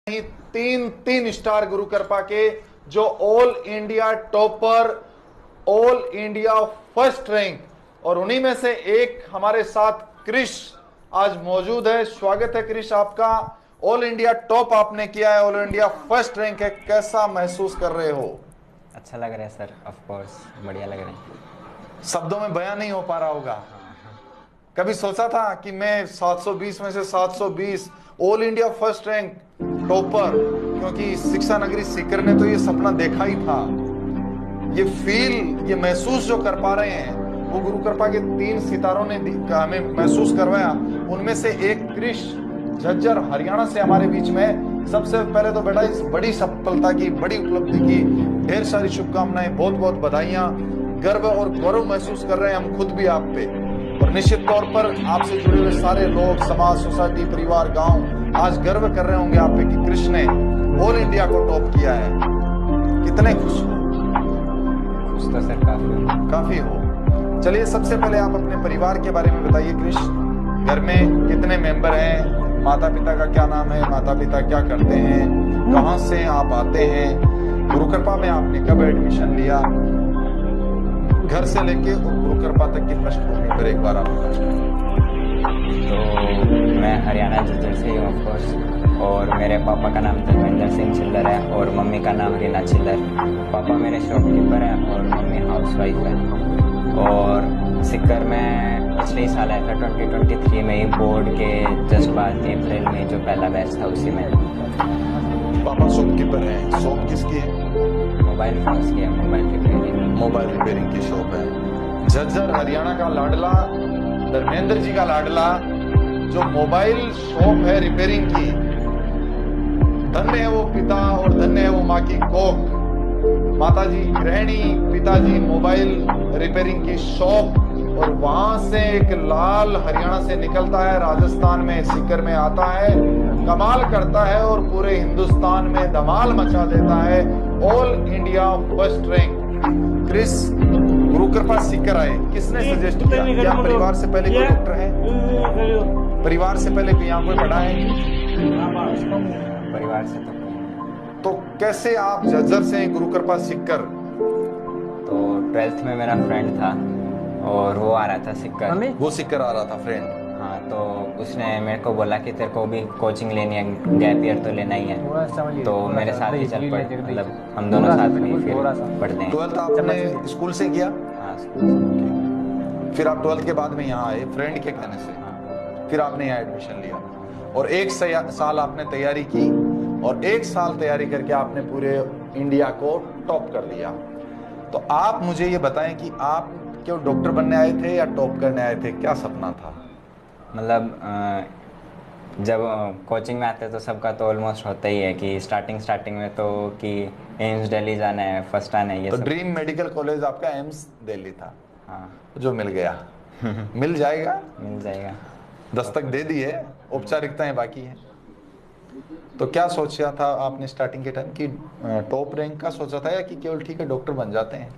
ही तीन तीन स्टार गुरु कृपा के जो all India topper, all India first rank, और उन्हीं में से एक हमारे साथ क्रिश आज मौजूद है। स्वागत है क्रिश आपका। ऑल इंडिया टॉप आपने किया है, ऑल इंडिया फर्स्ट रैंक है, कैसा महसूस कर रहे हो? अच्छा लग रहा है सर, ऑफ कोर्स बढ़िया लग रहा है। शब्दों में बयां नहीं हो पा रहा होगा। कभी सोचा था कि मैं 720 में से 720 all India first rank topper, क्योंकि शिक्षा नगरी सीकर ने तो ये सपना देखा ही था। ये फील, ये महसूस जो कर पा रहे हैं वो गुरु कृपा के तीन सितारों ने हमें महसूस करवाया। उनमें से एक क्रिश झज्जर हरियाणा से हमारे बीच में। सबसे पहले तो बेटा इस बड़ी सफलता की, बड़ी उपलब्धि की ढेर सारी शुभकामनाएं, बहुत बहुत बधाइयां। गर्व और गौरव महसूस कर रहे हैं हम खुद भी आप पे, और निश्चित तौर पर आपसे जुड़े हुए सारे लोग, समाज, सोसाइटी, परिवार, गांव आज गर्व कर रहे होंगे आप पे कि कृष्ण ने ऑल इंडिया को टॉप किया है। कितने खुश हो? खुश तो सर काफी हो। चलिए सबसे पहले आप अपने परिवार के बारे में बताइए कृष्ण। घर में कितने मेंबर हैं? माता पिता का क्या नाम है? माता पिता क्या करते हैं? कहाँ से आप आते हैं? गुरु कृपा में आपने कब एडमिशन लिया? घर से लेके और गुरु कृपा तक की पृष्ठभूमि पर एक बार आप बताइए। तो मैं हरियाणा झज्जर से हूँ ऑफ कोर्स, और मेरे पापा का नाम धर्मेंद्र सिंह छिल्लर है और मम्मी का नाम रीना छिल्लर। पापा मेरे शॉपकीपर हैं और मम्मी हाउसवाइफ है। और सीकर में पिछले ही साल आया था 2023 में ही, बोर्ड के जस्ट बाद अप्रैल में जो पहला बैच था उसी में। पापा शॉपकीपर हैं। शॉप किसकी है? मोबाइल फोन्स की है, मोबाइल रिपेयरिंग की शॉप है। झज्जर हरियाणा का लाडला, धर्मेंद्र जी का लाडला, जो मोबाइल शॉप है रिपेयरिंग की। धन्य है वो पिता और धन्य है वो माँ की कोख। माताजी गृहिणी, पिताजी मोबाइल रिपेयरिंग की शॉप, और वहां से एक लाल हरियाणा से निकलता है, राजस्थान में सीकर में आता है, कमाल करता है और पूरे हिंदुस्तान में धमाल मचा देता है। ऑल इंडिया फर्स्ट रैंक क्रिस गुरु कृपा सीकर आए। किसने सजेस्ट किया? क्या परिवार से पहले कोई डॉक्टर है? परिवार से पहले कोई यहाँ कोई पढ़ा है? परिवार से तो कैसे आप झज्जर से गुरु कृपा सीकर? तो 12th में मेरा फ्रेंड था और वो आ रहा था सीकर। वो सीकर आ रहा था फ्रेंड? हाँ, तो उसने मेरे को बोला कि तेरे को भी कोचिंग लेनी है, गैप ईयर तो लेना ही है, तो मेरे साथ ही चल पड़, मतलब हम दोनों साथ में फिर पढ़ते हैं। 12th आपने स्कूल से किया? हाँ, फिर आप 12th के बाद में यहाँ आए फ्रेंड के कहने से। हाँ। फिर आपने यहाँ एडमिशन लिया और एक साल आपने तैयारी की, और एक साल तैयारी करके आपने पूरे इंडिया को टॉप कर दिया। तो आप मुझे ये बताएं कि आप क्यों डॉक्टर बनने आए थे या टॉप करने आए थे? क्या सपना था? मतलब जब कोचिंग में आते तो सबका तो ऑलमोस्ट होता ही है कि स्टार्टिंग में तो कि एम्स दिल्ली जाना है, फर्स्ट आना है, ये तो सब। ड्रीम मेडिकल कॉलेज आपका एम्स दिल्ली था? हाँ। जो मिल गया। मिल जाएगा? मिल जाएगा। दस्तक दे दी है, औपचारिकताएं बाकी है। तो क्या सोचा था आपने स्टार्टिंग के टाइम कि टॉप रैंक का सोचा था, या कि केवल ठीक है डॉक्टर बन जाते हैं?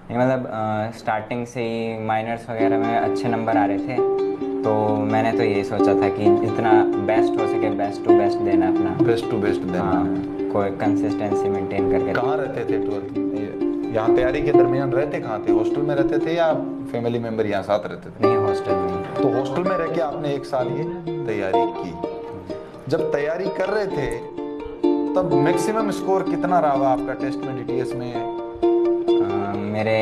नहीं, मतलब स्टार्टिंग से ही माइनर्स वगैरह में अच्छे नंबर आ रहे थे, तो मैंने तो यही सोचा था कि जितना बेस्ट हो सके बेस्ट टू बेस्ट देना अपना। बेस्ट टू बेस्ट देना। हाँ, कोई कंसिस्टेंसी मेंटेन करके। कहाँ रहते थे 12th? यहाँ तैयारी के दरमियान रहते कहाँ थे? हॉस्टल में रहते थे या फैमिली मेंबर यहाँ साथ रहते थे? नहीं, हॉस्टल में। तो हॉस्टल में रह के आपने एक साल ये तैयारी की। जब तैयारी कर रहे थे तब मैक्सिमम स्कोर कितना रहा आपका टेस्ट में, डीटीएस में? मेरे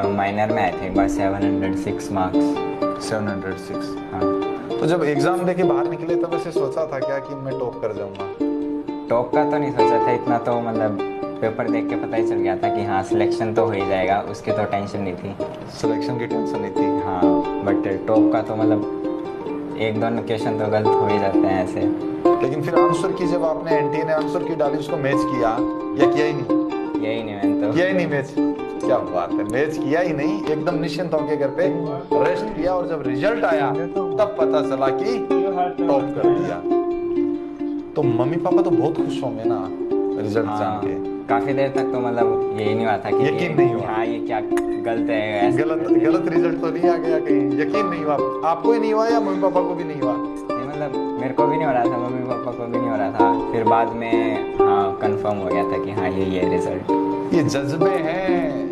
माइनर में आए थे बस 706 मार्क्स। 706? हाँ। तो जब एग्जाम दे के बाहर निकले तब ऐसे सोचा था क्या कि मैं टॉप कर जाऊंगा? टॉप का तो नहीं सोचा था इतना, तो मतलब पेपर देख के पता ही चल गया था कि हाँ सिलेक्शन तो हो ही जाएगा, उसकी तो टेंशन नहीं थी। सिलेक्शन की टेंशन नहीं थी? हाँ, बट टॉप का तो मतलब एक दो क्वेश्चन तो गलत हो ही जाते हैं ऐसे। लेकिन फिर आंसर की, जब आपने एनटीए ने आंसर की डाली, उसको मैच किया या किया ही नहीं? यही नहीं, मैंने तो किया ही नहीं मैच। क्या बात है, मैच किया ही नहीं, एकदम निश्चिंत होकर घर पे रेस्ट किया, और जब रिजल्ट आया तब पता चला कि टॉप कर दिया। तो मम्मी पापा तो बहुत खुश होंगे ना रिजल्ट जान के? काफी देर तक तो मतलब यही नहीं हुआ था कि यकीन नहीं हुआ। हाँ, ये क्या गलत है, गलत रिजल्ट तो नहीं आ गया कहीं? यकीन नहीं हुआ आपको? ही नहीं हुआ या मम्मी पापा को भी नहीं हुआ? नहीं, मतलब मेरे को भी नहीं हो रहा था, मम्मी पापा पापा को भी नहीं हो रहा था। फिर बाद में हाँ कंफर्म हो गया था कि हाँ यही है रिजल्ट। ये जज्बे हैं,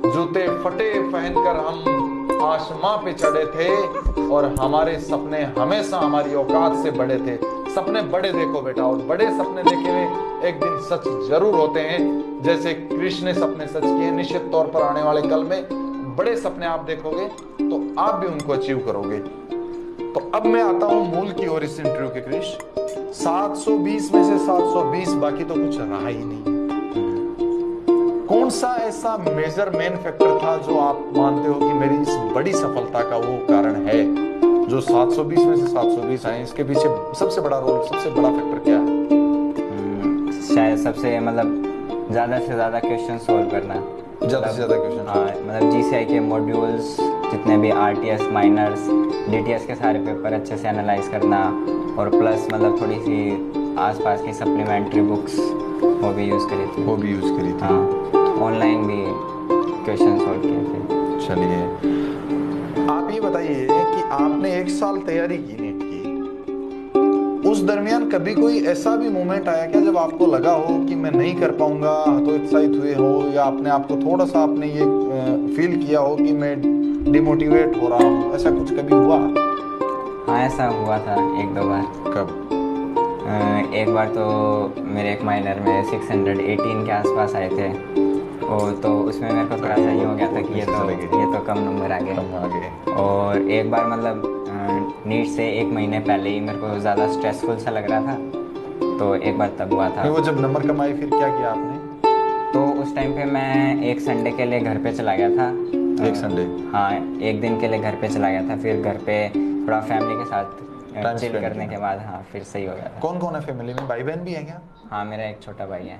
जूते फटे पहनकर हम आसमां पे चढ़े थे और हमारे सपने हमेशा हमारी औकात से बड़े थे। सपने बड़े देखो बेटा, और बड़े सपने देखे हुए एक दिन सच जरूर होते हैं। जैसे कृष्ण ने सपने सच किए, निश्चित तौर पर आने वाले कल में बड़े सपने आप देखोगे तो आप भी उनको अचीव करोगे। तो अब मैं आता हूं मूल की ओर इस इंटरव्यू के क्रिश। 720 में से 720, बाकी तो कुछ रहा ही नहीं। कौन सा ऐसा मेजर मेन फैक्टर था जो आप मानते हो कि मेरी इस बड़ी सफलता का वो कारण है, जो 720 में से 720 आए? इसके पीछे सबसे बड़ा रोल, सबसे बड़ा फैक्टर क्या है? शायद सबसे मतलब ज़्यादा से ज़्यादा क्वेश्चन सोल्व करना। ज्यादा से ज्यादा क्वेश्चन। हाँ मतलब जीसीआई के मॉड्यूल्स जितने भी आरटीएस माइनर्स डीटीएस के सारे पेपर अच्छे से एनालाइज करना, और प्लस मतलब थोड़ी सी आसपास की सप्लीमेंट्री बुक्स वो भी यूज़ करी थी। वो भी यूज करी थी। हाँ ऑनलाइन भी क्वेश्चन सॉल्व किए थे। चलिए आप ये बताइए कि आपने 1 साल तैयारी की नीट की, उस दरमियान कभी कोई ऐसा भी मोमेंट आया क्या जब आपको लगा हो कि मैं नहीं कर पाऊंगा, तो उत्साहित हुए हो, या अपने आप को थोड़ा सा आपने ये फील किया हो कि मैं डिमोटिवेट हो रहा हूँ, ऐसा कुछ कभी हुआ? हाँ ऐसा हुआ था 1-2 बार। कब? एक बार तो मेरे एक माइनर में 618 के आसपास आए थे, तो उसमें मेरे को थोड़ा सा ये हो गया था कि ये तो कम नंबर आ गए। और एक बार मतलब नीट से 1 महीने पहले ही मेरे को ज़्यादा स्ट्रेसफुल सा लग रहा था, तो एक बार तब हुआ था। वो जब नंबर कम आए फिर क्या किया आपने? तो उस टाइम पे मैं एक संडे के लिए घर पे चला गया था। एक संडे? हाँ 1 दिन के लिए घर पे चला गया था, फिर घर पे थोड़ा फैमिली के साथ चिल करने के बाद हाँ फिर सही हो गया था। कौन कौन है फैमिली में? भाई बहन भी है क्या? हाँ मेरा एक छोटा भाई है।